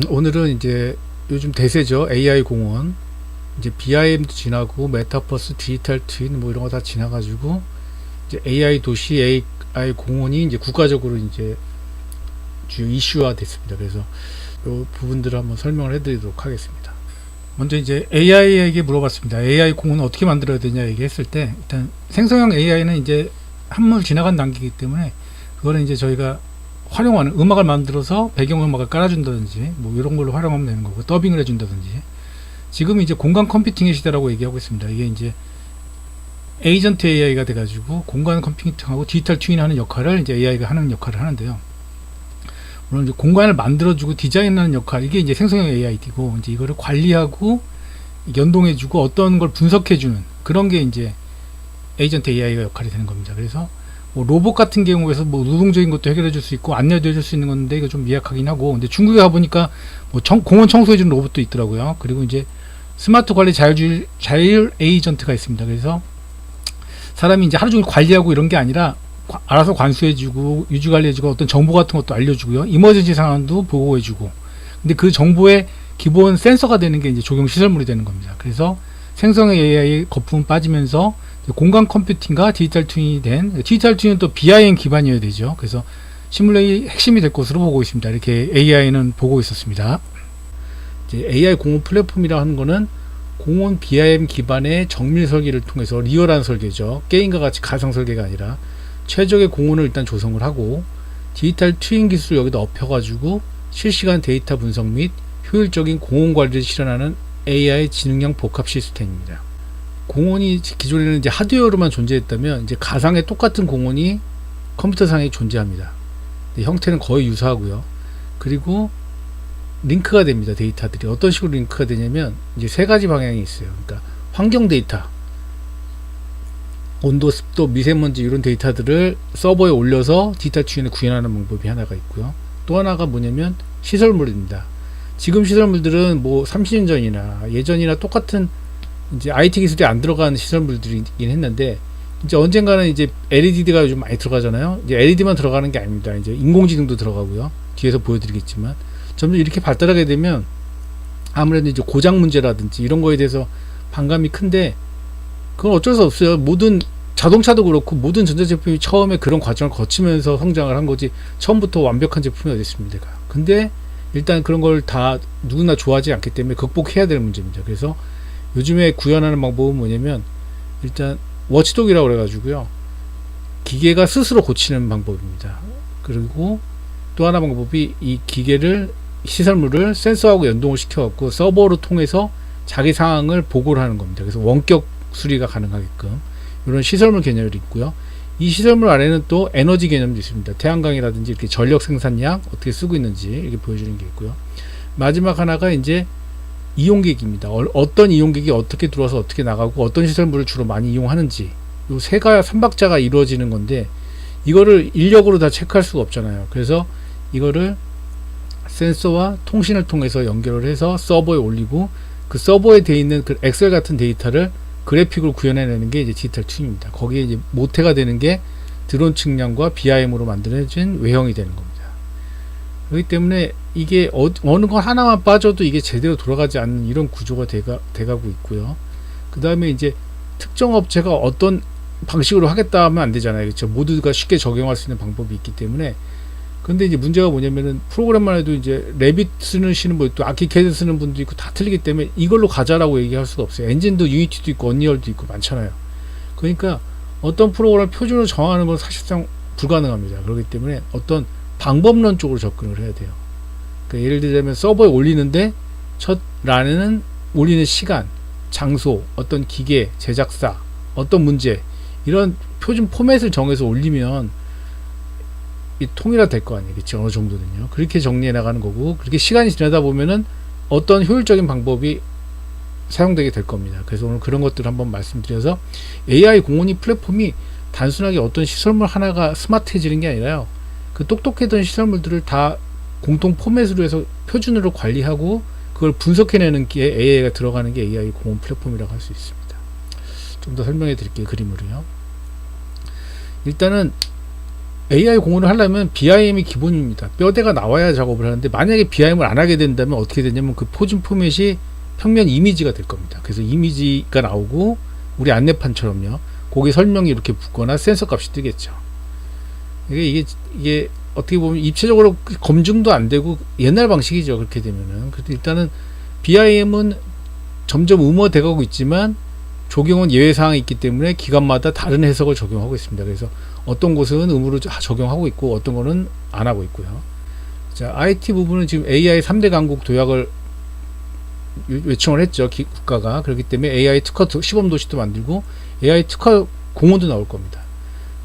오늘은 이제 요즘 대세죠. AI 공원. 이제 BIM도 지나고 메타버스, 디지털 트윈 뭐 이런 거 다 지나가지고 이제 AI 도시, AI 공원이 이제 국가적으로 이제 주요 이슈화 됐습니다. 그래서 이 부분들을 한번 설명을 해드리도록 하겠습니다. 먼저 이제 AI에게 물어봤습니다. AI 공원을 어떻게 만들어야 되냐 얘기했을 때 일단 생성형 AI는 이제 한물 지나간 단계이기 때문에 그거는 이제 저희가 활용하는 음악을 만들어서 배경음악을 깔아준다든지 뭐 이런 걸로 활용하면 되는 거고 더빙을 해준다든지 지금 이제 공간 컴퓨팅의 시대라고 얘기하고 있습니다. 이게 이제 에이전트 AI가 돼가지고 공간 컴퓨팅하고 디지털 트윈하는 역할을 이제 AI가 하는 역할을 하는데요. 물론 이제 공간을 만들어주고 디자인하는 역할 이게 이제 생성형 AI고 이제 이거를 관리하고 연동해주고 어떤 걸 분석해주는 그런 게 이제 에이전트 AI가 역할이 되는 겁니다. 그래서 뭐 로봇 같은 경우에서 뭐 노동적인 것도 해결해 줄 수 있고 안내도 해줄 수 있는 건데 이거 좀 미약하긴 하고 근데 중국에 가보니까 뭐 공원 청소해 주는 로봇도 있더라고요. 그리고 이제 스마트 관리 자율 에이전트가 있습니다. 그래서 사람이 이제 하루 종일 관리하고 이런 게 아니라 알아서 관수해주고 유지 관리해주고 어떤 정보 같은 것도 알려주고요. 이머전시 상황도 보고해주고 근데 그 정보의 기본 센서가 되는 게 이제 적용 시설물이 되는 겁니다. 그래서 생성형 AI의 거품은 빠지면서 공간 컴퓨팅과 디지털 트윈이 된 디지털 트윈은 또 BIM 기반이어야 되죠. 그래서 시뮬레이 핵심이 될 것으로 보고 있습니다. 이렇게 AI는 보고 있었습니다. 이제 AI 공원 플랫폼이라 하는 거는 공원 BIM 기반의 정밀 설계를 통해서 리얼한 설계죠. 게임과 같이 가상 설계가 아니라 최적의 공원을 일단 조성을 하고 디지털 트윈 기술을 여기다 엎혀가지고 실시간 데이터 분석 및 효율적인 공원 관리를 실현하는 AI 지능형 복합 시스템입니다. 공원이 기존에는 이제 하드웨어로만 존재했다면 이제 가상의 똑같은 공원이 컴퓨터상에 존재합니다. 형태는 거의 유사하고요. 그리고 링크가 됩니다. 데이터들이 어떤 식으로 링크가 되냐면 이제 세 가지 방향이 있어요. 그러니까 환경 데이터, 온도, 습도, 미세먼지 이런 데이터들을 서버에 올려서 디지털 트윈을 구현하는 방법이 하나가 있고요. 또 하나가 뭐냐면 시설물입니다. 지금 시설물들은 뭐 30년 전이나 예전이나 똑같은 이제 IT 기술이 안 들어간 시설물들이긴 했는데 이제 언젠가는 이제 LED가 요즘 많이 들어가잖아요. 이제 LED만 들어가는 게 아닙니다. 이제 인공지능도 들어가고요. 뒤에서 보여드리겠지만 점점 이렇게 발달하게 되면 아무래도 이제 고장 문제라든지 이런 거에 대해서 반감이 큰데 그건 어쩔 수 없어요. 모든 자동차도 그렇고 모든 전자제품이 처음에 그런 과정을 거치면서 성장을 한 거지 처음부터 완벽한 제품이 어디 있습니까? 근데 일단 그런 걸 다 누구나 좋아하지 않기 때문에 극복해야 될 문제입니다. 그래서 요즘에 구현하는 방법은 뭐냐면 일단 워치독이라고 그래가지고요. 기계가 스스로 고치는 방법입니다. 그리고 또 하나 방법이 이 기계를 시설물을 센서하고 연동을 시켜갖고 서버로 통해서 자기 상황을 보고를 하는 겁니다. 그래서 원격 수리가 가능하게끔 이런 시설물 개념이 있고요. 이 시설물 안에는 또 에너지 개념도 있습니다. 태양광이라든지 이렇게 전력 생산량 어떻게 쓰고 있는지 이렇게 보여주는 게 있고요. 마지막 하나가 이제 이용객입니다. 어떤 이용객이 어떻게 들어와서 어떻게 나가고 어떤 시설물을 주로 많이 이용하는지 요 세가 삼박자가 이루어지는 건데 이거를 인력으로 다 체크할 수가 없잖아요. 그래서 이거를 센서와 통신을 통해서 연결을 해서 서버에 올리고 그 서버에 되어 있는 그 엑셀 같은 데이터를 그래픽으로 구현해내는 게 이제 디지털 트윈입니다. 거기에 이제 모태가 되는 게 드론 측량과 BIM으로 만들어진 외형이 되는 겁니다. 그렇기 때문에 이게 어느 것 하나만 빠져도 이게 제대로 돌아가지 않는 이런 구조가 돼가고 있고요. 그 다음에 이제 특정 업체가 어떤 방식으로 하겠다 하면 안 되잖아요. 그렇죠? 모두가 쉽게 적용할 수 있는 방법이 있기 때문에. 근데 이제 문제가 뭐냐면은 프로그램만 해도 이제 레빗 쓰시는 분도 있고 아키캐드 쓰는 분도 있고 다 틀리기 때문에 이걸로 가자라고 얘기할 수가 없어요. 엔진도 유니티도 있고 언리얼도 있고 많잖아요. 그러니까 어떤 프로그램 표준으로 정하는 건 사실상 불가능합니다. 그렇기 때문에 어떤 방법론적으로 접근을 해야 돼요. 그러니까 예를 들자면 서버에 올리는데 첫 란에는 올리는 시간, 장소, 어떤 기계, 제작사, 어떤 문제 이런 표준 포맷을 정해서 올리면 통일화 될 거 아니겠죠. 어느 정도는요. 그렇게 정리해 나가는 거고 그렇게 시간이 지나다 보면은 어떤 효율적인 방법이 사용되게 될 겁니다. 그래서 오늘 그런 것들을 한번 말씀드려서 AI 공원이 플랫폼이 단순하게 어떤 시설물 하나가 스마트해지는 게 아니라요. 그 똑똑했던 시설물들을 다 공통 포맷으로 해서 표준으로 관리하고 그걸 분석해내는 게 AI가 들어가는 게 AI 공원 플랫폼이라고 할 수 있습니다. 좀 더 설명해 드릴게요. 그림으로요. 일단은 AI 공헌을 하려면 BIM이 기본입니다. 뼈대가 나와야 작업을 하는데 만약에 BIM을 안 하게 된다면 어떻게 되냐면 그 포진 포맷이 평면 이미지가 될 겁니다. 그래서 이미지가 나오고 우리 안내판처럼요. 거기 설명이 이렇게 붙거나 센서 값이 뜨겠죠. 이게 어떻게 보면 입체적으로 검증도 안 되고 옛날 방식이죠. 그렇게 되면은. 그래도 일단은 BIM은 점점 의무화돼 가고 있지만 적용은 예외사항이 있기 때문에 기관마다 다른 해석을 적용하고 있습니다. 그래서 어떤 곳은 의무로 적용하고 있고 어떤 거는 안 하고 있고요. 자, IT 부분은 지금 AI 3대 강국 도약을 요청을 했죠. 국가가. 그렇기 때문에 AI 특화 시범 도시도 만들고 AI 특화 공원도 나올 겁니다.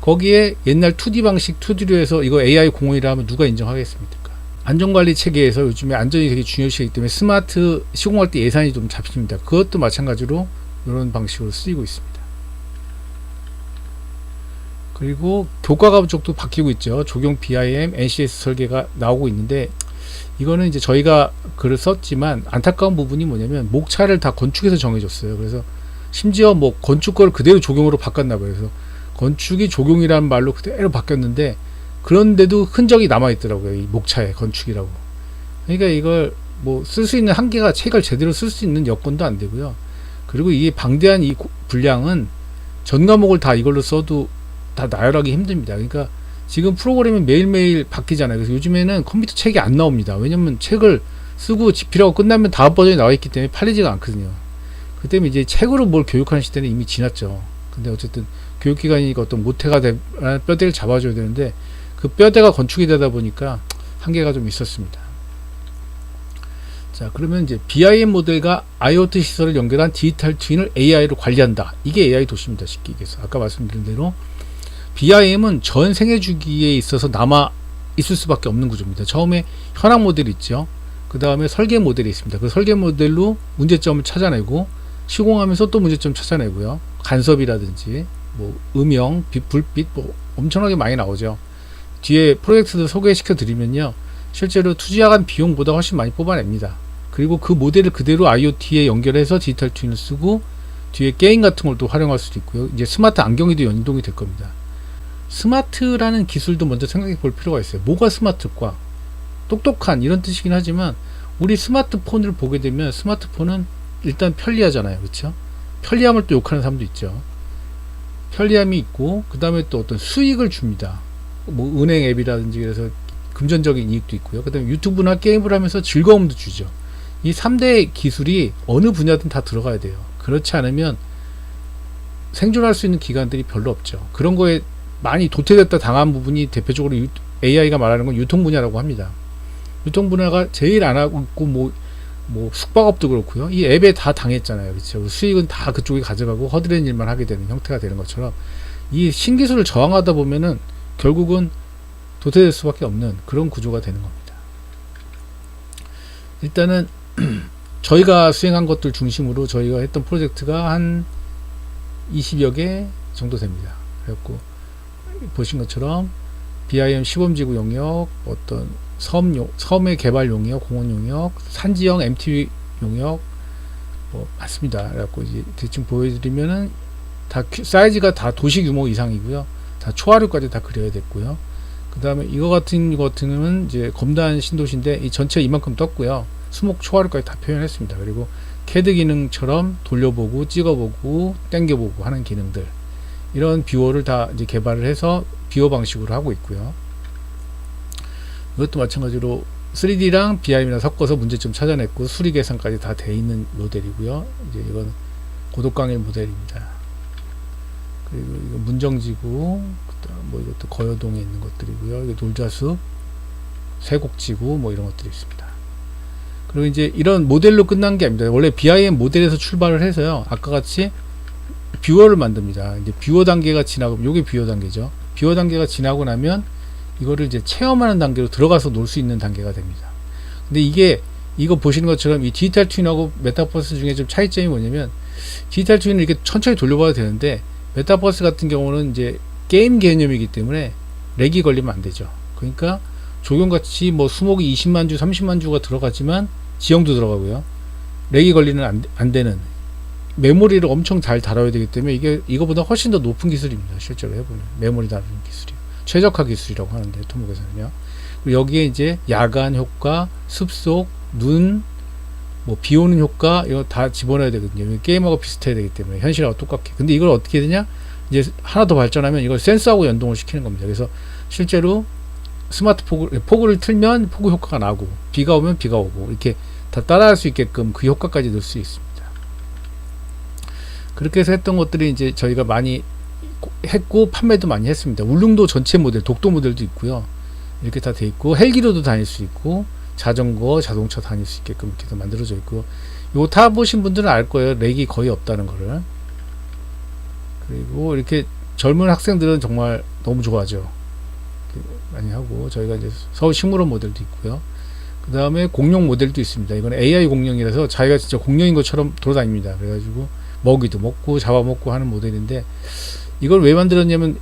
거기에 옛날 2D 방식 2D로 해서 이거 AI 공원이라 하면 누가 인정하겠습니까? 안전관리 체계에서 요즘에 안전이 되게 중요시하기 때문에 스마트 시공할 때 예산이 좀 잡힙니다. 그것도 마찬가지로 이런 방식으로 쓰이고 있습니다. 그리고 교과과목 쪽도 바뀌고 있죠. 적용 BIM, NCS 설계가 나오고 있는데 이거는 이제 저희가 글을 썼지만 안타까운 부분이 뭐냐면 목차를 다 건축에서 정해줬어요. 그래서 심지어 뭐 건축 걸 그대로 적용으로 바꿨나 봐요. 그래서 건축이 적용이라는 말로 그대로 바뀌었는데 그런데도 흔적이 남아있더라고요. 이 목차에 건축이라고. 그러니까 이걸 뭐 쓸 수 있는 한계가 책을 제대로 쓸 수 있는 여건도 안 되고요. 그리고 이게 방대한 이 분량은 전 과목을 다 이걸로 써도 다 나열하기 힘듭니다. 그러니까 지금 프로그램이 매일매일 바뀌잖아요. 그래서 요즘에는 컴퓨터 책이 안 나옵니다. 왜냐면 책을 쓰고 집필하고 끝나면 다음 버전이 나와 있기 때문에 팔리지가 않거든요. 그 때문에 이제 책으로 뭘 교육하는 시대는 이미 지났죠. 근데 어쨌든 교육기관이니까 어떤 모태가 뼈대를 잡아줘야 되는데 그 뼈대가 건축이 되다 보니까 한계가 좀 있었습니다. 자, 그러면 이제 BIM 모델과 IoT 시설을 연결한 디지털 트윈을 AI로 관리한다. 이게 AI 도시입니다. 쉽게 얘기해서. 아까 말씀드린 대로 BIM은 전 생애 주기에 있어서 남아 있을 수밖에 없는 구조입니다. 처음에 현황 모델이 있죠. 그 다음에 설계 모델이 있습니다. 그 설계 모델로 문제점을 찾아내고 시공하면서 또 문제점 찾아내고요. 간섭이라든지 뭐 음영, 불빛 뭐 엄청나게 많이 나오죠. 뒤에 프로젝트도 소개시켜 드리면요. 실제로 투자한 비용보다 훨씬 많이 뽑아냅니다. 그리고 그 모델을 그대로 IoT에 연결해서 디지털 트윈을 쓰고 뒤에 게임 같은 걸 또 활용할 수도 있고요. 이제 스마트 안경에도 연동이 될 겁니다. 스마트라는 기술도 먼저 생각해 볼 필요가 있어요. 뭐가 스마트과 똑똑한 이런 뜻이긴 하지만 우리 스마트폰을 보게 되면 스마트폰은 일단 편리하잖아요. 그렇죠? 편리함을 또 욕하는 사람도 있죠. 편리함이 있고 그 다음에 또 어떤 수익을 줍니다. 뭐 은행 앱이라든지 그래서 금전적인 이익도 있고요. 그 다음에 유튜브나 게임을 하면서 즐거움도 주죠. 이 3대 기술이 어느 분야든 다 들어가야 돼요. 그렇지 않으면 생존할 수 있는 기관들이 별로 없죠. 그런 거에 많이 도태됐다 당한 부분이 대표적으로 AI가 말하는 건 유통 분야라고 합니다. 유통 분야가 제일 안 하고 있고 뭐 숙박업도 그렇고요. 이 앱에 다 당했잖아요. 그렇죠? 수익은 다 그쪽에 가져가고 허드렛 일만 하게 되는 형태가 되는 것처럼 이 신기술을 저항하다 보면은 결국은 도태될 수밖에 없는 그런 구조가 되는 겁니다. 일단은 저희가 수행한 것들 중심으로 저희가 했던 프로젝트가 한 20여 개 정도 됩니다. 그래갖고 보신 것처럼 BIM 시범지구 용역, 어떤 섬의 개발 용역, 공원 용역, 산지형 MTV 용역 뭐 많습니다. 그래갖고 이제 대충 보여드리면은 다 사이즈가 다 도시 규모 이상이고요. 다 초하루까지 다 그려야 됐고요. 그 다음에 이거 같은 것은 이제 검단 신도시인데 이 전체 이만큼 떴고요. 수목 초하루까지 다 표현했습니다. 그리고 캐드 기능처럼 돌려보고 찍어보고 당겨보고 하는 기능들 이런 뷰어를 다 이제 개발을 해서 뷰어 방식으로 하고 있고요. 이것도 마찬가지로 3D랑 BIM이랑 섞어서 문제점 찾아냈고 수리 계산까지 다 돼 있는 모델이고요. 이제 이건 고독강일 모델입니다. 그리고 이거 문정지구, 그다음 뭐 이것도 거여동에 있는 것들이고요. 이거 놀자숲, 쇠곡지구 뭐 이런 것들이 있습니다. 그리고 이제 이런 모델로 끝난 게 아닙니다. 원래 BIM 모델에서 출발을 해서요. 아까 같이 뷰어를 만듭니다. 이제 뷰어 단계가 지나고, 요게 뷰어 단계죠. 뷰어 단계가 지나고 나면 이거를 이제 체험하는 단계로 들어가서 놀 수 있는 단계가 됩니다. 근데 이거 보시는 것처럼 이 디지털 트윈하고 메타버스 중에 좀 차이점이 뭐냐면 디지털 트윈을 이렇게 천천히 돌려봐도 되는데 메타버스 같은 경우는 이제 게임 개념이기 때문에 렉이 걸리면 안 되죠. 그러니까 조경같이 뭐 수목이 20만 주, 30만 주가 들어가지만 지형도 들어가고요. 렉이 걸리는 안 되는 메모리를 엄청 잘 다뤄야 되기 때문에 이게 이거보다 훨씬 더 높은 기술입니다. 실제로 해보면 메모리 다루는 기술이 최적화 기술이라고 하는데 토목에서는요. 그리고 여기에 이제 야간 효과, 습속, 눈, 뭐 비 오는 효과 이거 다 집어넣어야 되거든요. 게임하고 비슷해야 되기 때문에 현실하고 똑같게. 근데 이걸 어떻게 되냐? 이제 하나 더 발전하면 이걸 센서하고 연동을 시키는 겁니다. 그래서 실제로 스마트 포구를 틀면 포구 효과가 나고 비가 오면 비가 오고 이렇게 다 따라할 수 있게끔 그 효과까지 넣을 수 있습니다. 그렇게 해서 했던 것들이 이제 저희가 많이 했고 판매도 많이 했습니다. 울릉도 전체 모델, 독도 모델도 있고요. 이렇게 다 돼 있고 헬기로도 다닐 수 있고 자전거, 자동차 다닐 수 있게끔 이렇게 다 만들어져 있고 요거 타보신 분들은 알 거예요. 렉이 거의 없다는 거를. 그리고 이렇게 젊은 학생들은 정말 너무 좋아하죠. 많이 하고 저희가 이제 서울 식물원 모델도 있고요. 그 다음에 공룡 모델도 있습니다. 이건 AI 공룡이라서 자기가 진짜 공룡인 것처럼 돌아다닙니다. 그래가지고 먹이도 먹고 잡아먹고 하는 모델인데 이걸 왜 만들었냐면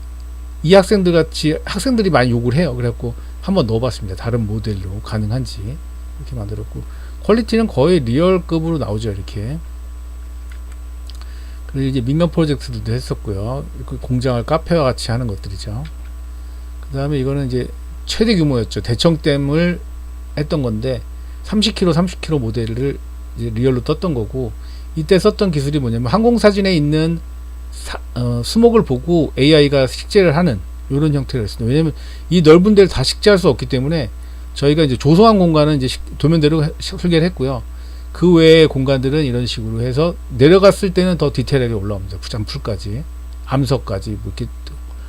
이 학생들 같이 학생들이 많이 욕을 해요. 그래갖고 한번 넣어봤습니다. 다른 모델로 가능한지 이렇게 만들었고 퀄리티는 거의 리얼급으로 나오죠. 이렇게. 그리고 이제 민간 프로젝트들도 했었고요. 그 공장을 카페와 같이 하는 것들이죠. 그 다음에 이거는 이제 최대 규모였죠. 대청댐을 했던 건데 30km 30km 모델을 이제 리얼로 떴던 거고 이때 썼던 기술이 뭐냐면 항공사진에 있는 수목을 보고 AI가 식재를 하는 이런 형태가 있습니다. 왜냐면 이 넓은 데를 다 식재할 수 없기 때문에 저희가 이제 조성한 공간은 이제 도면대로 설계를 했고요. 그 외의 공간들은 이런 식으로 해서 내려갔을 때는 더 디테일하게 올라옵니다. 부장풀까지 암석까지 뭐 이렇게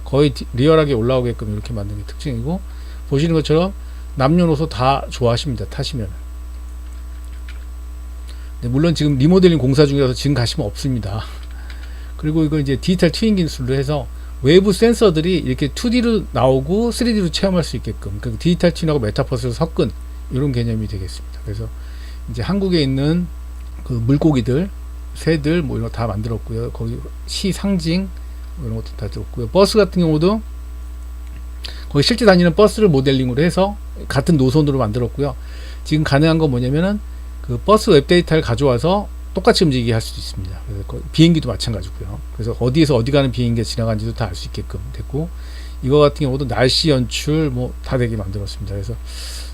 거의 리얼하게 올라오게끔 이렇게 만든 게 특징이고 보시는 것처럼 남녀노소 다 좋아하십니다. 타시면. 네, 물론 지금 리모델링 공사 중이라서 지금 가시면 없습니다. 그리고 이거 이제 디지털 트윈 기술로 해서 외부 센서들이 이렇게 2D로 나오고 3D로 체험할 수 있게끔 그 디지털 트윈하고 메타버스를 섞은 이런 개념이 되겠습니다. 그래서 이제 한국에 있는 그 물고기들, 새들 뭐 이런 거 다 만들었고요. 거기 시 상징 뭐 이런 것도 다 들었고요. 버스 같은 경우도 거기 실제 다니는 버스를 모델링으로 해서 같은 노선으로 만들었고요. 지금 가능한 건 뭐냐면은 그 버스 웹 데이터를 가져와서 똑같이 움직이게 할 수도 있습니다. 그래서 비행기도 마찬가지고요. 그래서 어디에서 어디 가는 비행기가 지나간지도 다 알 수 있게끔 됐고 이거 같은 경우도 날씨 연출 뭐 다 되게 만들었습니다. 그래서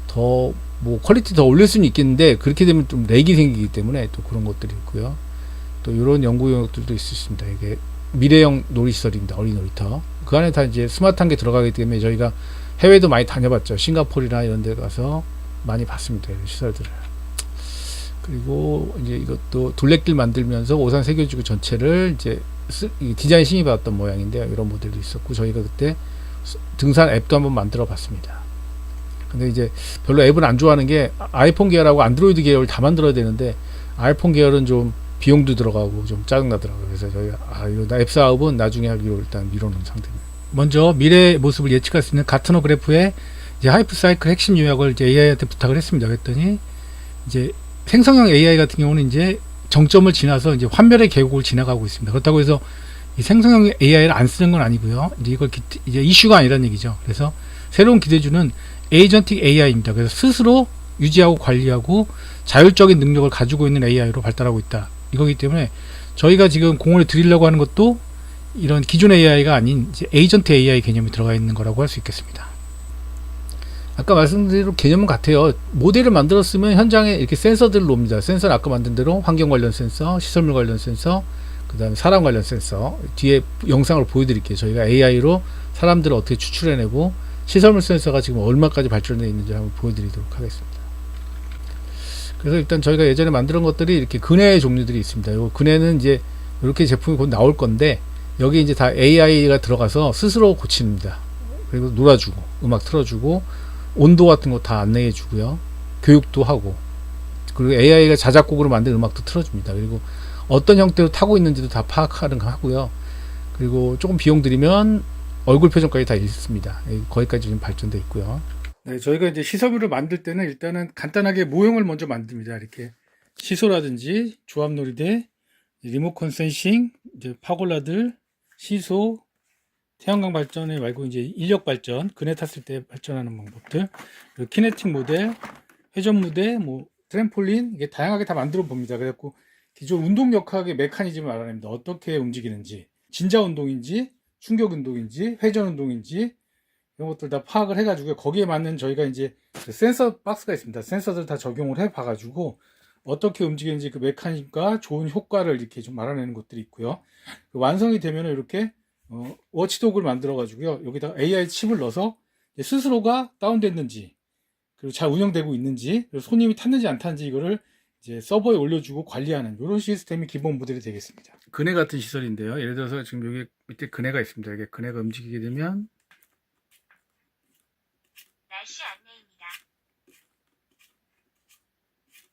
더 뭐 퀄리티 더 올릴 수는 있겠는데 그렇게 되면 좀 렉이 생기기 때문에 또 그런 것들이 있고요. 또 이런 연구 영역들도 있습니다. 이게 미래형 놀이시설입니다. 어린이 놀이터. 그 안에 다 이제 스마트한 게 들어가기 때문에 저희가 해외도 많이 다녀봤죠. 싱가포르나 이런 데 가서 많이 봤습니다. 이런 시설들을. 그리고 이제 이것도 둘레길 만들면서 오산 세계지구 전체를 이제 디자인 심의 받았던 모양인데요. 이런 모델도 있었고 저희가 그때 등산 앱도 한번 만들어 봤습니다. 근데 이제 별로 앱은 안 좋아하는 게 아이폰 계열하고 안드로이드 계열을 다 만들어야 되는데 아이폰 계열은 좀 비용도 들어가고 좀 짜증나더라고요. 그래서 저희가 이거 앱 사업은 나중에 하기로 일단 미뤄놓은 상태입니다. 먼저 미래의 모습을 예측할 수 있는 가트너 그래프의 이제 하이프 사이클 핵심 요약을 이제 AI한테 부탁을 했습니다. 그랬더니 이제 생성형 AI 같은 경우는 이제 정점을 지나서 이제 환멸의 계곡을 지나가고 있습니다. 그렇다고 해서 이 생성형 AI를 안 쓰는 건 아니고요. 이제 이걸 이제 이슈가 아니라는 얘기죠. 그래서 새로운 기대주는 에이전틱 AI입니다. 그래서 스스로 유지하고 관리하고 자율적인 능력을 가지고 있는 AI로 발달하고 있다. 이거기 때문에 저희가 지금 공을 들이려고 하는 것도 이런 기존 AI가 아닌 이제 에이전트 AI 개념이 들어가 있는 거라고 할 수 있겠습니다. 아까 말씀드린 대로 개념은 같아요. 모델을 만들었으면 현장에 이렇게 센서들을 놓습니다. 센서는 아까 만든 대로 환경 관련 센서, 시설물 관련 센서, 그 다음에 사람 관련 센서. 뒤에 영상을 보여드릴게요. 저희가 AI로 사람들을 어떻게 추출해내고 시설물 센서가 지금 얼마까지 발전되어 있는지 한번 보여드리도록 하겠습니다. 그래서 일단 저희가 예전에 만든 것들이 이렇게 근해 종류들이 있습니다. 요 근해는 이제 이렇게 제품이 곧 나올 건데 여기 이제 다 AI가 들어가서 스스로 고칩니다. 그리고 놀아주고 음악 틀어주고 온도 같은 거 다 안내해 주고요. 교육도 하고 그리고 AI가 자작곡으로 만든 음악도 틀어줍니다. 그리고 어떤 형태로 타고 있는지도 다 파악하는 거 하고요. 그리고 조금 비용 들이면 얼굴 표정까지 다 있습니다. 거기까지 지금 발전돼 있고요. 네, 저희가 이제 시설물을 만들 때는 일단은 간단하게 모형을 먼저 만듭니다. 이렇게 시소라든지 조합놀이대, 리모컨 센싱, 이제 파골라들, 시소, 태양광 발전에 말고 이제 인력 발전, 그네 탔을 때 발전하는 방법들, 그리고 키네틱 모델, 회전 무대, 뭐 트램폴린 이게 다양하게 다 만들어 봅니다. 그래갖고 기존 운동역학의 메커니즘을 알아냅니다. 어떻게 움직이는지, 진자 운동인지, 충격 운동인지, 회전 운동인지, 이런 것들 다 파악을 해가지고 거기에 맞는 저희가 이제 그 센서 박스가 있습니다. 센서들 다 적용을 해봐가지고 어떻게 움직이는지 그 메커니즘과 좋은 효과를 이렇게 좀 말아내는 것들이 있고요. 완성이 되면 이렇게 워치독을 만들어 가지고요. 여기다 AI 칩을 넣어서 스스로가 다운됐는지 그리고 잘 운영되고 있는지 그리고 손님이 탔는지 안 탔는지 이거를 이제 서버에 올려주고 관리하는 이런 시스템이 기본 모델이 되겠습니다. 그네 같은 시설인데요. 예를 들어서 지금 여기 밑에 그네가 있습니다. 이게 그네가 움직이게 되면 날씨 안내입니다.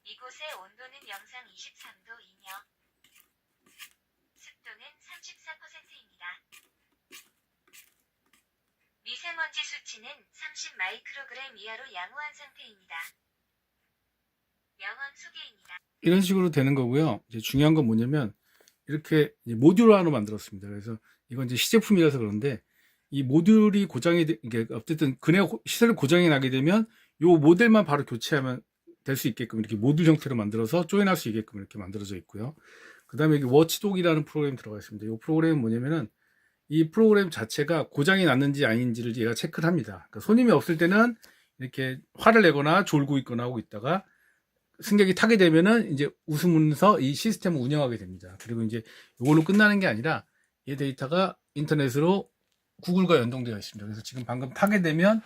이곳의 온도는 영상 23도이며 습도는 34%입니다. 미세먼지 수치는 30 마이크로그램 이하로 양호한 상태입니다. 명언 소개입니다. 이런 식으로 되는 거고요. 이제 중요한 건 뭐냐면 이렇게 이제 모듈화로 만들었습니다. 그래서 이건 이제 시제품이라서 그런데 이 모듈이 고장이 이게 어쨌든 그네 시설 고장이 나게 되면 요 모델만 바로 교체하면 될 수 있게끔 이렇게 모듈 형태로 만들어서 조인할 수 있게끔 이렇게 만들어져 있고요. 그다음에 여기 워치독이라는 프로그램이 들어가 있습니다. 이 프로그램은 뭐냐면은 이 프로그램 자체가 고장이 났는지 아닌지를 얘가 체크를 합니다. 그러니까 손님이 없을 때는 이렇게 화를 내거나 졸고 있거나 하고 있다가 승객이 타게 되면은 이제 웃으면서 이 시스템을 운영하게 됩니다. 그리고 이제 이걸로 끝나는 게 아니라 이 데이터가 인터넷으로 구글과 연동되어 있습니다. 그래서 지금 방금 타게 되면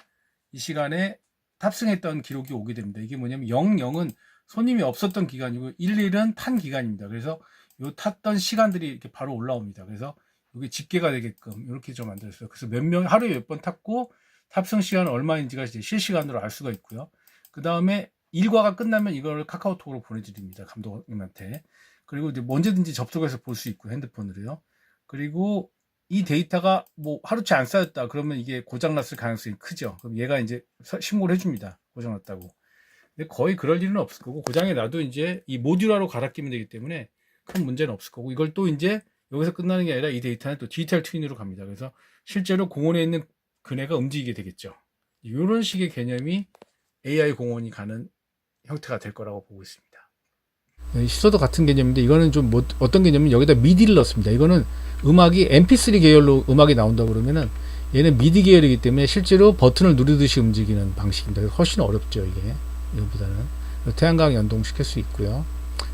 이 시간에 탑승했던 기록이 오게 됩니다. 이게 뭐냐면 00은 손님이 없었던 기간이고 11은 탄 기간입니다. 그래서 요 탔던 시간들이 이렇게 바로 올라옵니다. 그래서 이게 집계가 되게끔 이렇게 좀 만들었어요. 그래서 몇 명 하루에 몇 번 탔고 탑승 시간 얼마인지가 이제 실시간으로 알 수가 있고요. 그 다음에 일과가 끝나면 이걸 카카오톡으로 보내드립니다. 감독님한테. 그리고 이제 언제든지 접속해서 볼 수 있고 핸드폰으로요. 그리고 이 데이터가 뭐 하루치 안 쌓였다 그러면 이게 고장났을 가능성이 크죠. 그럼 얘가 이제 신고를 해줍니다. 고장났다고. 근데 거의 그럴 일은 없을 거고 고장이 나도 이제 이 모듈화로 갈아 끼면 되기 때문에 큰 문제는 없을 거고 이걸 또 이제 여기서 끝나는 게 아니라 이 데이터는 또 디지털 트윈으로 갑니다. 그래서 실제로 공원에 있는 그네가 움직이게 되겠죠. 이런 식의 개념이 AI 공원이 가는 형태가 될 거라고 보고 있습니다. 시소도 같은 개념인데 이거는 좀 뭐, 어떤 개념이면 여기다 미디를 넣습니다. 이거는 음악이 MP3 계열로 음악이 나온다 그러면은 얘는 미디 계열이기 때문에 실제로 버튼을 누르듯이 움직이는 방식입니다. 훨씬 어렵죠 이게 이거보다는. 태양광 연동시킬 수 있고요.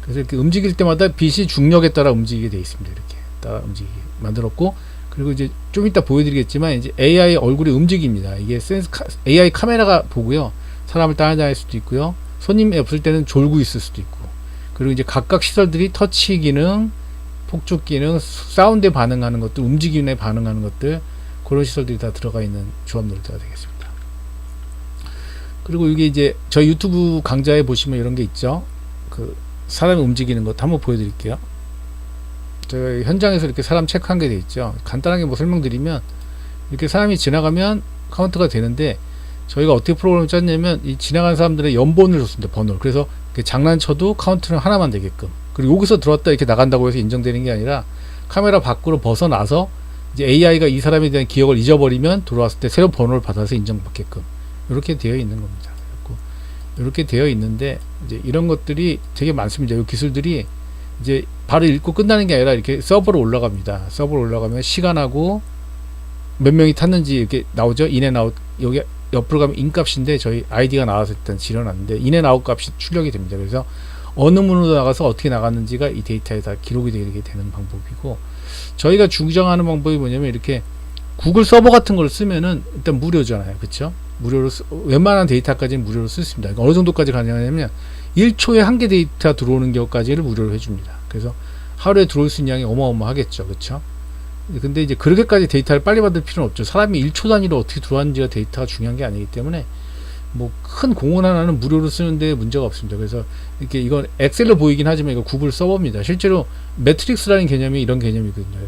그래서 이렇게 움직일 때마다 빛이 중력에 따라 움직이게 되어 있습니다. 이렇게 따라 움직이게 만들었고 그리고 이제 좀 이따 보여드리겠지만 이제 AI 얼굴이 움직입니다. 이게 AI 카메라가 보고요. 사람을 따라다닐 수도 있고요. 손님이 없을 때는 졸고 있을 수도 있고 그리고 이제 각각 시설들이 터치 기능, 폭죽 기능, 사운드에 반응하는 것들, 움직임에 반응하는 것들 그런 시설들이 다 들어가 있는 조합 놀이터가 되겠습니다. 그리고 이게 이제 저희 유튜브 강좌에 보시면 이런 게 있죠. 그 사람이 움직이는 것 한번 보여드릴게요. 제가 현장에서 이렇게 사람 체크한 게 돼 있죠. 간단하게 뭐 설명드리면 이렇게 사람이 지나가면 카운트가 되는데 저희가 어떻게 프로그램을 짰냐면 이 지나가는 사람들의 연번을 줬습니다. 번호를. 그래서 장난쳐도 카운트는 하나만 되게끔. 그리고 여기서 들어왔다 이렇게 나간다고 해서 인정되는 게 아니라 카메라 밖으로 벗어나서 이제 AI가 이 사람에 대한 기억을 잊어버리면 들어왔을 때 새로운 번호를 받아서 인정받게끔 이렇게 되어 있는 겁니다. 이렇게 되어 있는데 이제 이런 것들이 되게 많습니다. 이 기술들이 이제 바로 읽고 끝나는 게 아니라 이렇게 서버로 올라갑니다. 서버로 올라가면 시간하고 몇 명이 탔는지 이렇게 나오죠. 인앤아웃 여기 옆으로 가면 인값인데 저희 아이디가 나와서 일단 지려놨는데 인앤아웃 값이 출력이 됩니다. 그래서 어느 문으로 나가서 어떻게 나갔는지가 이 데이터에 다 기록이 되게 되는 방법이고 저희가 주장하는 방법이 뭐냐면 이렇게 구글 서버 같은 걸 쓰면은 일단 무료잖아요. 그쵸? 무료로 웬만한 데이터까지는 무료로 쓸 수 있습니다. 어느 정도까지 가능하냐면 1초에 한 개 데이터 들어오는 경우까지를 무료로 해줍니다. 그래서 하루에 들어올 수 있는 양이 어마어마하겠죠. 그쵸? 근데 이제 그렇게까지 데이터를 빨리 받을 필요는 없죠. 사람이 1초 단위로 어떻게 들어왔는지가 데이터가 중요한 게 아니기 때문에 뭐 큰 공원 하나는 무료로 쓰는데 문제가 없습니다. 그래서 이렇게 이건 엑셀로 보이긴 하지만 이거 구글 서버입니다. 실제로 매트릭스라는 개념이 이런 개념이거든요.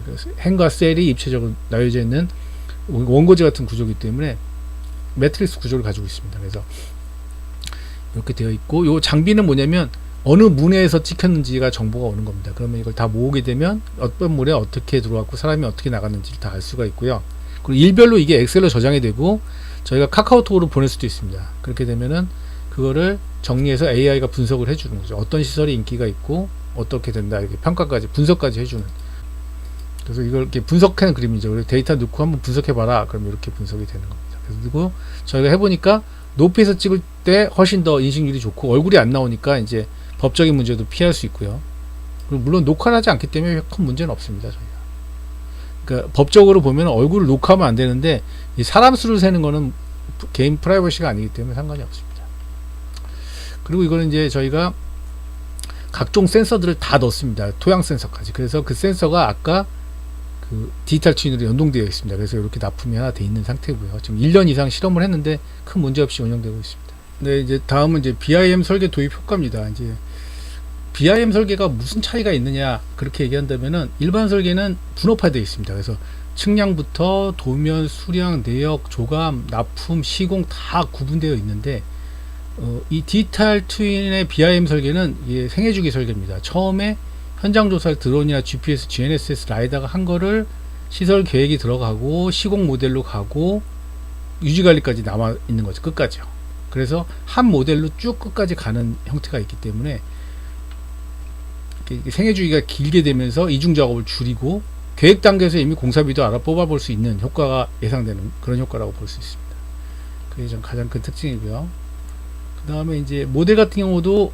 행과 셀이 입체적으로 나열되어 있는 원고지 같은 구조이기 때문에 매트릭스 구조를 가지고 있습니다. 그래서 이렇게 되어 있고 요 장비는 뭐냐면 어느 문에서 찍혔는지가 정보가 오는 겁니다. 그러면 이걸 다 모으게 되면 어떤 문에 어떻게 들어왔고 사람이 어떻게 나갔는지를 다 알 수가 있고요. 그리고 일별로 이게 엑셀로 저장이 되고 저희가 카카오톡으로 보낼 수도 있습니다. 그렇게 되면은 그거를 정리해서 AI가 분석을 해주는 거죠. 어떤 시설이 인기가 있고 어떻게 된다 이렇게 평가까지 분석까지 해주는. 그래서 이걸 이렇게 분석하는 그림이죠. 그래서 데이터 넣고 한번 분석해봐라. 그럼 이렇게 분석이 되는 겁니다. 그리고 저희가 해보니까 높이에서 찍을 때 훨씬 더 인식률이 좋고 얼굴이 안 나오니까 이제 법적인 문제도 피할 수 있고요. 그리고 물론 녹화를 하지 않기 때문에 큰 문제는 없습니다. 저희가. 그러니까 법적으로 보면 얼굴을 녹화하면 안 되는데 이 사람 수를 세는 거는 개인 프라이버시가 아니기 때문에 상관이 없습니다. 그리고 이거는 이제 저희가 각종 센서들을 다 넣습니다. 토양 센서까지. 그래서 그 센서가 아까 그 디지털 트윈으로 연동되어 있습니다. 그래서 이렇게 납품이 하나 돼 있는 상태고요. 지금 1년 이상 실험을 했는데 큰 문제 없이 운영되고 있습니다. 네, 이제 다음은 이제 BIM 설계 도입 효과입니다. 이제 BIM 설계가 무슨 차이가 있느냐 그렇게 얘기한다면은 일반 설계는 분업화되어 있습니다. 그래서 측량부터 도면, 수량, 내역, 조감, 납품, 시공 다 구분되어 있는데 이 디지털 트윈의 BIM 설계는 이게 생애주기 설계입니다. 처음에 현장 조사를 드론이나 GPS, GNSS, 라이다가 한 거를 시설 계획이 들어가고 시공 모델로 가고 유지 관리까지 남아 있는 거죠. 끝까지요. 그래서 한 모델로 쭉 끝까지 가는 형태가 있기 때문에 생애주기가 길게 되면서 이중 작업을 줄이고 계획 단계에서 이미 공사비도 알아 뽑아볼 수 있는 효과가 예상되는 그런 효과라고 볼 수 있습니다. 그게 좀 가장 큰 특징이고요. 그 다음에 이제 모델 같은 경우도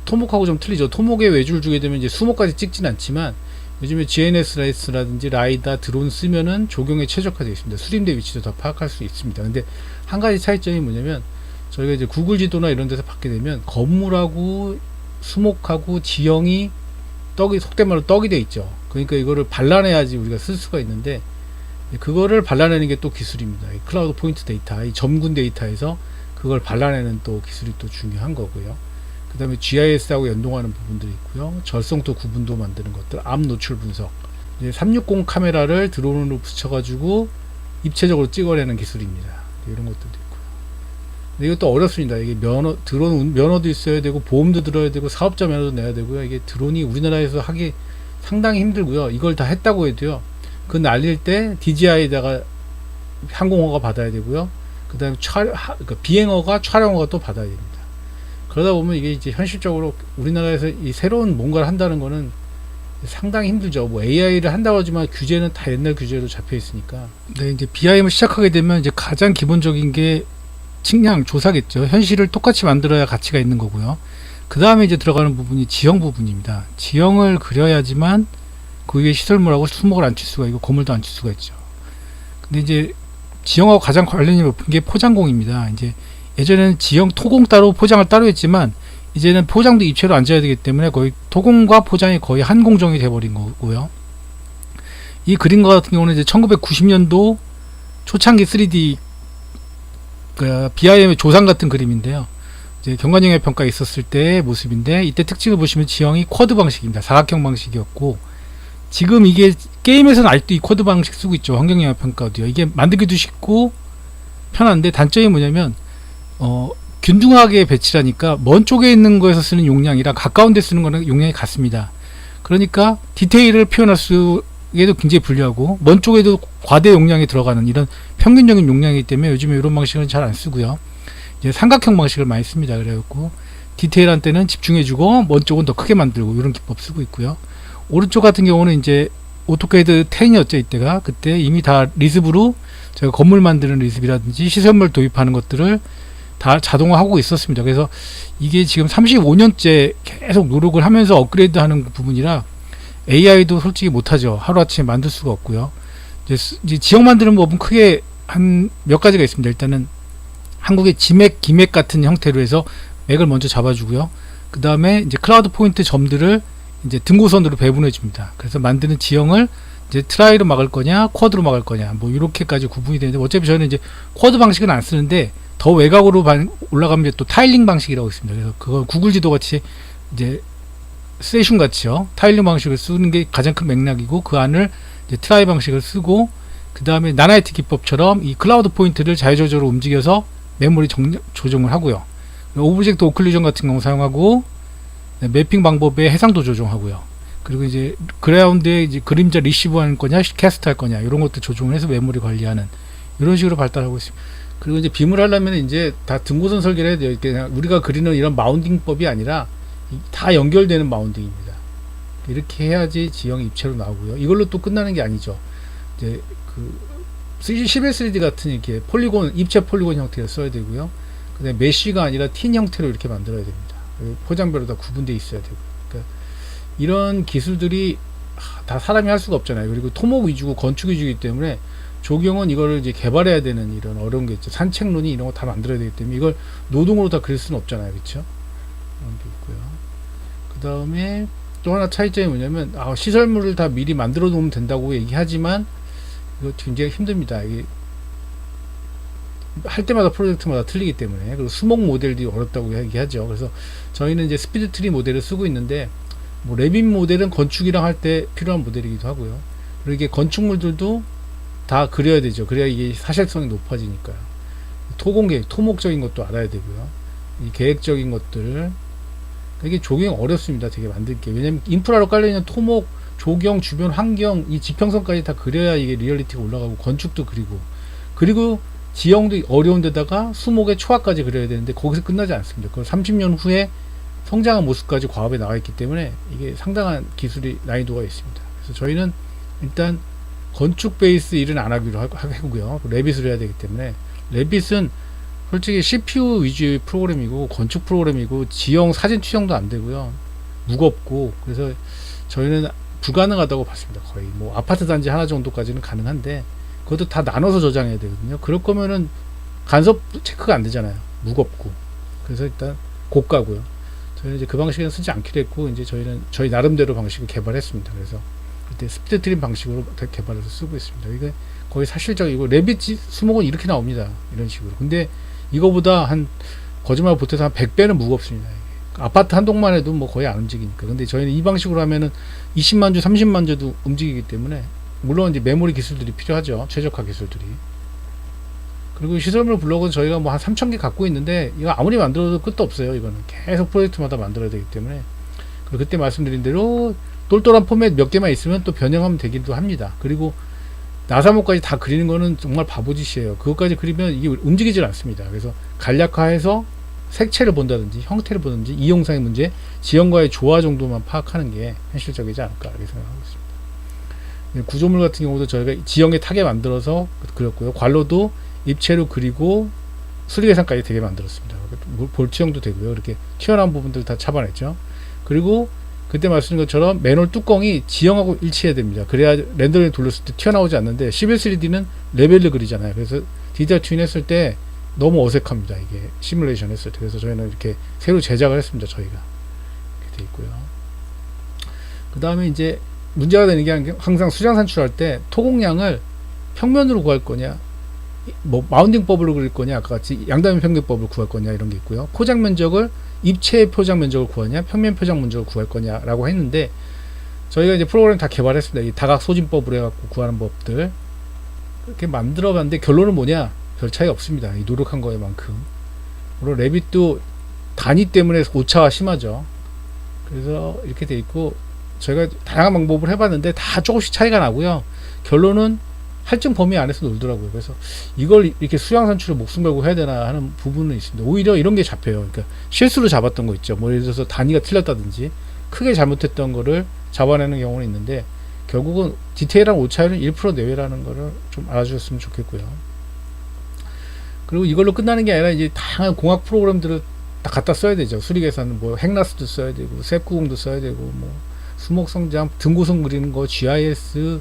토목하고 좀 틀리죠. 토목에 외주를 주게 되면 이제 수목까지 찍진 않지만 요즘에 GNSS라든지 라이다, 드론 쓰면은 조경에 최적화되어 있습니다. 수림대 위치도 다 파악할 수 있습니다. 근데 한 가지 차이점이 뭐냐면 저희가 이제 구글 지도나 이런 데서 받게 되면 건물하고 수목하고 지형이 속된 말로 떡이 돼 있죠. 그러니까 이거를 발라내야지 우리가 쓸 수가 있는데 그거를 발라내는 게 또 기술입니다. 이 클라우드 포인트 데이터, 이 점군 데이터에서 그걸 발라내는 또 기술이 또 중요한 거고요. 그 다음에 GIS하고 연동하는 부분들이 있고요. 절성도 구분도 만드는 것들, 암 노출 분석, 이제 360 카메라를 드론으로 붙여가지고 입체적으로 찍어내는 기술입니다. 이런 것들도 있고요. 근데 이것도 어렵습니다. 이게 드론 면허도 있어야 되고 보험도 들어야 되고 사업자 면허도 내야 되고요. 이게 드론이 우리나라에서 하기 상당히 힘들고요. 이걸 다 했다고 해도요. 그 날릴 때 DJI에다가 항공허가 받아야 되고요. 그 다음에 그러니까 비행허가, 촬영허가 또 받아야 됩니다. 그러다 보면 이게 이제 현실적으로 우리나라에서 이 새로운 뭔가를 한다는 거는 상당히 힘들죠. 뭐 AI를 한다고 하지만 규제는 다 옛날 규제로 잡혀 있으니까. 네, 이제 BIM을 시작하게 되면 이제 가장 기본적인 게 측량, 조사겠죠. 현실을 똑같이 만들어야 가치가 있는 거고요. 그 다음에 이제 들어가는 부분이 지형 부분입니다. 지형을 그려야지만 그 위에 시설물하고 수목을 안 칠 수가 있고 건물도 안 칠 수가 있죠. 근데 이제 지형하고 가장 관련이 높은 게 포장공입니다. 이제 예전에는 지형 토공 따로 포장을 따로 했지만 이제는 포장도 입체로 앉아야 되기 때문에 거의 토공과 포장이 거의 한 공정이 돼버린 거고요. 이 그림과 같은 경우는 이제 1990년도 초창기 3D BIM의 조상 같은 그림인데요. 이제 경관영역 평가에 있었을 때의 모습인데 이때 특징을 보시면 지형이 쿼드 방식입니다. 사각형 방식이었고 지금 이게 게임에서는 아직도 이 쿼드 방식 쓰고 있죠. 환경영역 평가도요. 이게 만들기도 쉽고 편한데 단점이 뭐냐면 균등하게 배치라니까 먼 쪽에 있는 거에서 쓰는 용량이랑 가까운 데 쓰는 거는 용량이 같습니다. 그러니까 디테일을 표현할 수에도 굉장히 불리하고 먼 쪽에도 과대 용량이 들어가는 이런 평균적인 용량이기 때문에 요즘에 이런 방식은 잘 안 쓰고요. 이제 삼각형 방식을 많이 씁니다. 그래갖고 디테일한 때는 집중해주고 먼 쪽은 더 크게 만들고 이런 기법 쓰고 있고요. 오른쪽 같은 경우는 이제 오토캐드 10이었죠. 이때가 그때 이미 다 리습으로 제가 건물 만드는 리습이라든지 시설물 도입하는 것들을 다 자동화하고 있었습니다. 그래서 이게 지금 35년째 계속 노력을 하면서 업그레이드 하는 부분이라 AI도 솔직히 못하죠. 하루아침에 만들 수가 없고요. 이제 지역 만드는 법은 크게 한 몇 가지가 있습니다. 일단은 한국의 지맥, 기맥 같은 형태로 해서 맥을 먼저 잡아주고요. 그 다음에 이제 클라우드 포인트 점들을 이제 등고선으로 배분해 줍니다. 그래서 만드는 지형을 이제 트라이로 막을 거냐, 쿼드로 막을 거냐, 뭐 이렇게까지 구분이 되는데 어차피 저는 이제 쿼드 방식은 안 쓰는데 더 외곽으로 올라가면 또 타일링 방식이라고 있습니다. 그래서 그거 구글 지도 같이 이제 세션 같이요 타일링 방식을 쓰는 게 가장 큰 맥락이고 그 안을 이제 트라이 방식을 쓰고 그 다음에 나나이트 기법처럼 이 클라우드 포인트를 자유조절로 움직여서 메모리 조정을 하고요. 오브젝트 오클루전 같은 경우 사용하고 매핑 방법의 해상도 조정하고요. 그리고 이제 그라운드에 이제 그림자 리시브 할 거냐, 캐스트 할 거냐 이런 것도 조정을 해서 메모리 관리하는 이런 식으로 발달하고 있습니다. 그리고 이제 빔을 하려면 이제 다 등고선 설계를 해야 돼요. 그냥 우리가 그리는 이런 마운딩법이 아니라 다 연결되는 마운딩입니다. 이렇게 해야지 지형이 입체로 나오고요. 이걸로 또 끝나는 게 아니죠. 이제 그 11 3D 같은 이렇게 폴리곤, 입체 폴리곤 형태를 써야 되고요. 그다음에 메쉬가 아니라 틴 형태로 이렇게 만들어야 됩니다. 포장별로 다 구분되어 있어야 되고. 그러니까 이런 기술들이 다 사람이 할 수가 없잖아요. 그리고 토목 위주고 건축 위주이기 때문에 조경은 이거를 이제 개발해야 되는 이런 어려운 게 있죠. 산책론이 이런 거 다 만들어야 되기 때문에 이걸 노동으로 다 그릴 수는 없잖아요. 그렇죠? 그런 게 있고요. 그 다음에 또 하나 차이점이 뭐냐면 시설물을 다 미리 만들어 놓으면 된다고 얘기하지만 이거 굉장히 힘듭니다. 이게 할 때마다 프로젝트마다 틀리기 때문에. 그리고 수목 모델도 어렵다고 얘기하죠. 그래서 저희는 이제 스피드 트리 모델을 쓰고 있는데 뭐 레빗 모델은 건축이랑 할 때 필요한 모델이기도 하고요. 그리고 이게 건축물들도 다 그려야 되죠. 그래야 이게 사실성이 높아지니까요. 토공계획, 토목적인 것도 알아야 되고요. 이 계획적인 것들, 이게 조경이 어렵습니다. 되게 만들기. 왜냐면 인프라로 깔려있는 토목, 조경, 주변 환경, 이 지평선까지 다 그려야 이게 리얼리티가 올라가고 건축도 그리고 지형도 어려운 데다가 수목의 초합까지 그려야 되는데 거기서 끝나지 않습니다. 그걸 30년 후에 성장한 모습까지 과업에 나와 있기 때문에 이게 상당한 기술이 난이도가 있습니다. 그래서 저희는 일단 건축 베이스 일은 안 하기로 하고요. 레빗을 해야 되기 때문에 레빗은 솔직히 CPU 위주의 프로그램이고 건축 프로그램이고 지형 사진 투영도 안 되고요. 무겁고 그래서 저희는 불가능하다고 봤습니다. 거의 뭐 아파트 단지 하나 정도까지는 가능한데 그것도 다 나눠서 저장해야 되거든요. 그럴 거면은 간섭 체크가 안 되잖아요. 무겁고. 그래서 일단 고가고요. 저희는 이제 그 방식은 쓰지 않기로 했고 이제 저희는 저희 나름대로 방식을 개발했습니다. 그래서 그때 스피드 트림 방식으로 개발해서 쓰고 있습니다. 이게 거의 사실적이고 레빗 수목은 이렇게 나옵니다. 이런 식으로. 근데 이거보다 한 거짓말 못해서 한 100배는 무겁습니다. 이게. 아파트 한 동만 해도 뭐 거의 안 움직이니까. 근데 저희는 이 방식으로 하면은 20만 주, 30만 주도 움직이기 때문에 물론 이제 메모리 기술들이 필요하죠. 최적화 기술들이. 그리고 시설물 블록은 저희가 뭐 한 3,000개 갖고 있는데 이거 아무리 만들어도 끝도 없어요. 이거는 계속 프로젝트마다 만들어야 되기 때문에. 그리고 그때 말씀드린 대로 똘똘한 포맷 몇 개만 있으면 또 변형하면 되기도 합니다. 그리고 나사목까지 다 그리는 거는 정말 바보짓이에요. 그것까지 그리면 이게 움직이질 않습니다. 그래서 간략화해서 색채를 본다든지 형태를 보든지 이용상의 문제, 지형과의 조화 정도만 파악하는 게 현실적이지 않을까 이렇게 생각하고 있습니다. 구조물 같은 경우도 저희가 지형에 타게 만들어서 그렸고요. 관로도 입체로 그리고 수리계산까지 되게 만들었습니다. 볼트형도 되고요. 이렇게 튀어나온 부분들 다 잡아냈죠. 그리고 그때 말씀드린 것처럼 맨홀 뚜껑이 지형하고 일치해야 됩니다. 그래야 렌더링 돌렸을 때 튀어나오지 않는데 11 3D는 레벨을 그리잖아요. 그래서 디지털 트윈 했을 때 너무 어색합니다. 이게 시뮬레이션 했을 때. 그래서 저희는 이렇게 새로 제작을 했습니다. 저희가 이렇게 돼 있고요. 그 다음에 이제 문제가 되는 게 항상 수장 산출할 때 토공량을 평면으로 구할 거냐, 뭐 마운딩법으로 그릴 거냐, 아까 같이 양다면 평균법을 구할 거냐 이런 게 있고요. 포장 면적을 입체 포장 면적을 구하냐, 평면 포장 면적을 구할 거냐라고 했는데 저희가 이제 프로그램 다 개발했습니다. 이 다각 소진법으로 해갖고 구하는 법들 그렇게 만들어봤는데 결론은 뭐냐? 별 차이 없습니다. 이 노력한 거에만큼. 물론 레빗도 단위 때문에 오차가 심하죠. 그래서 이렇게 돼 있고 저희가 다양한 방법을 해봤는데 다 조금씩 차이가 나고요. 결론은 할증 범위 안에서 놀더라고요. 그래서 이걸 이렇게 수량 산출을 목숨 걸고 해야 되나 하는 부분은 있습니다. 오히려 이런 게 잡혀요. 그러니까 실수로 잡았던 거 있죠. 뭐 예를 들어서 단위가 틀렸다든지 크게 잘못했던 거를 잡아내는 경우는 있는데 결국은 디테일한 오차율은 1% 내외라는 거를 좀 알아주셨으면 좋겠고요. 그리고 이걸로 끝나는 게 아니라 이제 다양한 공학 프로그램들을 다 갖다 써야 되죠. 수리계산, 뭐 핵나스도 써야 되고, 셉90도 써야 되고, 뭐 수목성장, 등고성 그리는 거, GIS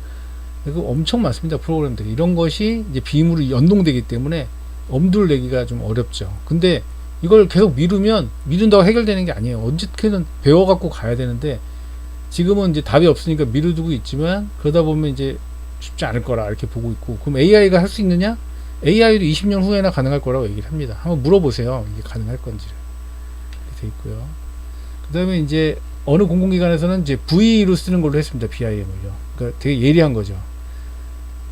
이거 엄청 많습니다. 프로그램들이. 이런 것이 이제 빔으로 연동되기 때문에 엄두를 내기가 좀 어렵죠. 근데 이걸 계속 미룬다고 해결되는 게 아니에요. 언제든 배워갖고 가야 되는데 지금은 이제 답이 없으니까 미루두고 있지만 그러다 보면 이제 쉽지 않을 거라 이렇게 보고 있고, 그럼 AI가 할 수 있느냐? AI도 20년 후에나 가능할 거라고 얘기를 합니다. 한번 물어보세요. 이게 가능할 건지를. 이렇게 돼 있고요. 그 다음에 이제 어느 공공기관에서는 이제 V로 쓰는 걸로 했습니다. BIM을요. 그러니까 되게 예리한 거죠.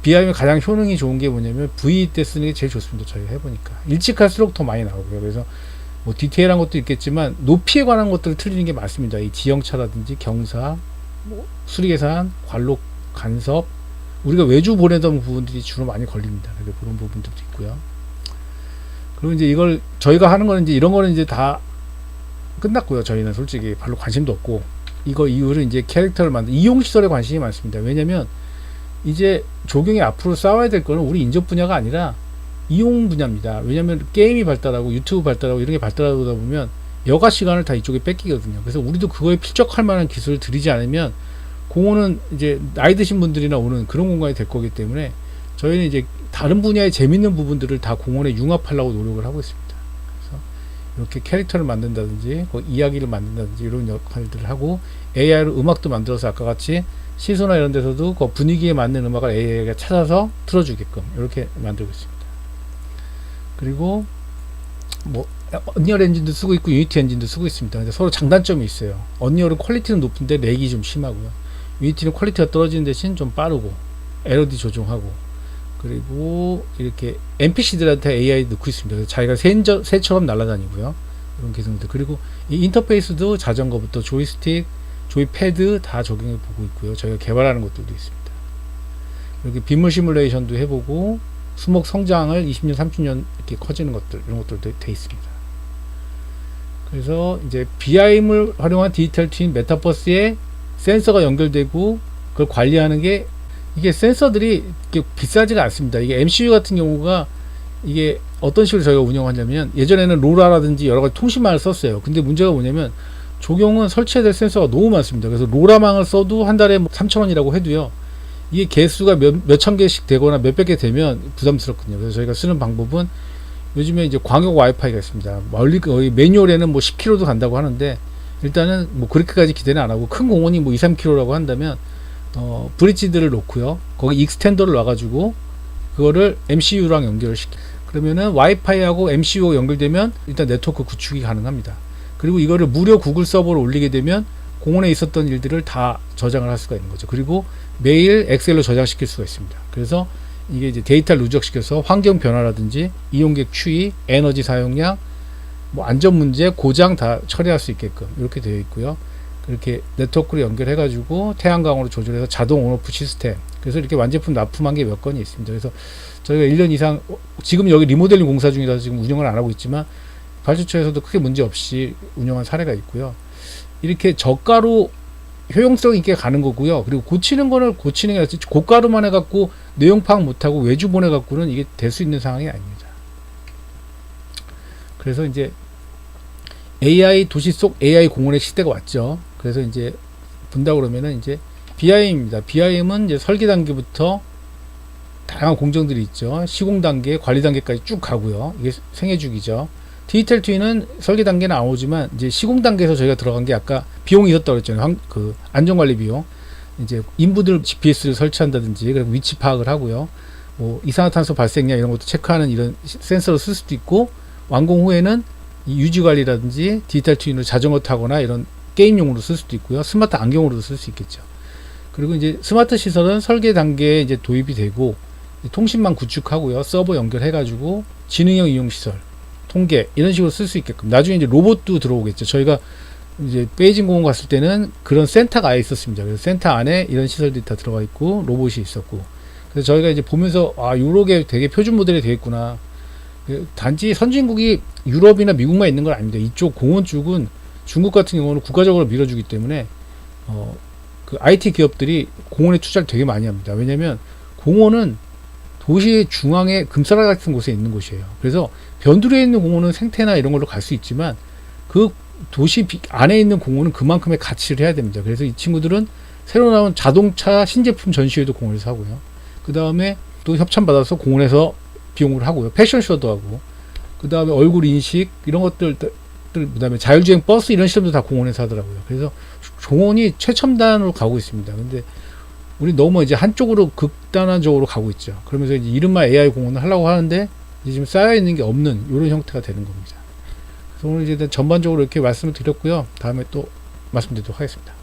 BIM 가장 효능이 좋은 게 뭐냐면 V 때 쓰는 게 제일 좋습니다. 저희가 해보니까. 일찍할수록 더 많이 나오고요. 그래서 뭐 디테일한 것도 있겠지만 높이에 관한 것들을 틀리는 게 많습니다. 이 지형차라든지 경사, 뭐 수리계산, 관록, 간섭, 우리가 외주 보내던 부분들이 주로 많이 걸립니다. 그래서 그런 부분들도 있고요. 그리고 이제 이걸 저희가 하는 거는 이제 이런 거는 이제 다 끝났고요. 저희는 솔직히 별로 관심도 없고, 이거 이후로 이제 캐릭터를 만든 이용시설에 관심이 많습니다. 왜냐면 이제 조경이 앞으로 싸워야 될 거는 우리 인접 분야가 아니라 이용 분야입니다. 왜냐하면 게임이 발달하고 유튜브 발달하고 이런 게 발달하다 보면 여가 시간을 다 이쪽에 뺏기거든요. 그래서 우리도 그거에 필적할 만한 기술을 들이지 않으면 공원은 이제 나이 드신 분들이나 오는 그런 공간이 될 거기 때문에 저희는 이제 다른 분야의 재밌는 부분들을 다 공원에 융합하려고 노력을 하고 있습니다. 그래서 이렇게 캐릭터를 만든다든지 이야기를 만든다든지 이런 역할들을 하고 AI로 음악도 만들어서 아까 같이 시소나 이런 데서도 그 분위기에 맞는 음악을 AI가 찾아서 틀어주게끔 이렇게 만들고 있습니다. 그리고 뭐 언리얼 엔진도 쓰고 있고 유니티 엔진도 쓰고 있습니다. 근데 서로 장단점이 있어요. 언리얼은 퀄리티는 높은데 렉이 좀 심하고요. 유니티는 퀄리티가 떨어지는 대신 좀 빠르고 LOD 조정하고 그리고 이렇게 NPC들한테 AI 넣고 있습니다. 그래서 자기가 새처럼 날아다니고요. 이런 기능들. 그리고 이 인터페이스도 자전거부터 조이스틱, 조이패드 다 적용해 보고 있고요. 저희가 개발하는 것들도 있습니다. 이렇게 빗물 시뮬레이션도 해보고 수목 성장을 20년, 30년 이렇게 커지는 것들 이런 것들도 돼 있습니다. 그래서 이제 BIM을 활용한 디지털 트윈 메타버스에 센서가 연결되고 그걸 관리하는 게 이게 센서들이 이렇게 비싸지가 않습니다. 이게 MCU 같은 경우가 이게 어떤 식으로 저희가 운영하냐면 예전에는 로라라든지 여러 가지 통신망을 썼어요. 근데 문제가 뭐냐면 조경은 설치해야 될 센서가 너무 많습니다. 그래서 로라망을 써도 한 달에 3,000원이라고 해도요. 이게 개수가 몇천 개씩 되거나 몇백 개 되면 부담스럽거든요. 그래서 저희가 쓰는 방법은 요즘에 이제 광역 와이파이가 있습니다. 멀리 거의 매뉴얼에는 뭐 10km도 간다고 하는데 일단은 뭐 그렇게까지 기대는 안 하고 큰 공원이 뭐 2, 3km라고 한다면 브릿지들을 놓고요. 거기 익스텐더를 놔가지고 그거를 MCU랑 연결을 시켜. 그러면은 와이파이하고 MCU가 연결되면 일단 네트워크 구축이 가능합니다. 그리고 이거를 무료 구글 서버로 올리게 되면 공원에 있었던 일들을 다 저장을 할 수가 있는 거죠. 그리고 매일 엑셀로 저장시킬 수가 있습니다. 그래서 이게 이제 데이터를 누적시켜서 환경 변화라든지 이용객 추이, 에너지 사용량, 뭐 안전 문제, 고장 다 처리할 수 있게끔 이렇게 되어 있고요. 그렇게 네트워크로 연결해 가지고 태양광으로 조절해서 자동 온오프 시스템. 그래서 이렇게 완제품 납품한 게 몇 건이 있습니다. 그래서 저희가 1년 이상 지금 여기 리모델링 공사 중이라서 지금 운영을 안 하고 있지만 발주처에서도 크게 문제 없이 운영한 사례가 있고요. 이렇게 저가로 효용성 있게 가는 거고요. 그리고 고치는 거는 고치는 게 아니라 고가로만 해갖고 내용 파악 못하고 외주 보내갖고는 이게 될 수 있는 상황이 아닙니다. 그래서 이제 AI 도시 속 AI 공원의 시대가 왔죠. 그래서 이제 본다 그러면은 이제 BIM입니다. BIM은 이제 설계 단계부터 다양한 공정들이 있죠. 시공 단계, 관리 단계까지 쭉 가고요. 이게 생애주기죠. 디지털 트윈은 설계 단계는 안 오지만 이제 시공 단계에서 저희가 들어간 게 아까 비용이 있었다고 그랬잖아요. 그 안전관리 비용. 이제 인부들 GPS를 설치한다든지 그리고 위치 파악을 하고요. 뭐 이산화탄소 발생량 이런 것도 체크하는 이런 센서를 쓸 수도 있고 완공 후에는 이 유지 관리라든지 디지털 트윈으로 자전거 타거나 이런 게임용으로 쓸 수도 있고요. 스마트 안경으로도 쓸 수 있겠죠. 그리고 이제 스마트 시설은 설계 단계에 이제 도입이 되고 통신망 구축하고요. 서버 연결해가지고 지능형 이용 시설, 통계 이런 식으로 쓸 수 있게끔 나중에 이제 로봇도 들어오겠죠. 저희가 이제 베이징 공원 갔을 때는 그런 센터가 아예 있었습니다. 그래서 센터 안에 이런 시설들이 다 들어가 있고 로봇이 있었고 그래서 저희가 이제 보면서 아 요렇게 되게 표준 모델이 되어 있구나. 단지 선진국이 유럽이나 미국만 있는 건 아닙니다. 이쪽 공원 쪽은 중국 같은 경우는 국가적으로 밀어주기 때문에 그 IT 기업들이 공원에 투자를 되게 많이 합니다. 왜냐하면 공원은 도시의 중앙에 금사라 같은 곳에 있는 곳이에요. 그래서 변두리에 있는 공원은 생태나 이런 걸로 갈 수 있지만 그 도시 안에 있는 공원은 그만큼의 가치를 해야 됩니다. 그래서 이 친구들은 새로 나온 자동차 신제품 전시회도 공원에서 하고요. 그 다음에 또 협찬 받아서 공원에서 비용을 하고요. 패션쇼도 하고 그 다음에 얼굴 인식 이런 것들 그 다음에 자율주행 버스 이런 시스템도 다 공원에서 하더라고요. 그래서 공원이 최첨단으로 가고 있습니다. 근데 우리 너무 이제 한쪽으로 극단화적으로 가고 있죠. 그러면서 이제 이른바 AI 공원을 하려고 하는데 이제 지금 쌓여있는 게 없는 이런 형태가 되는 겁니다. 그래서 오늘 이제 전반적으로 이렇게 말씀을 드렸고요. 다음에 또 말씀드리도록 하겠습니다.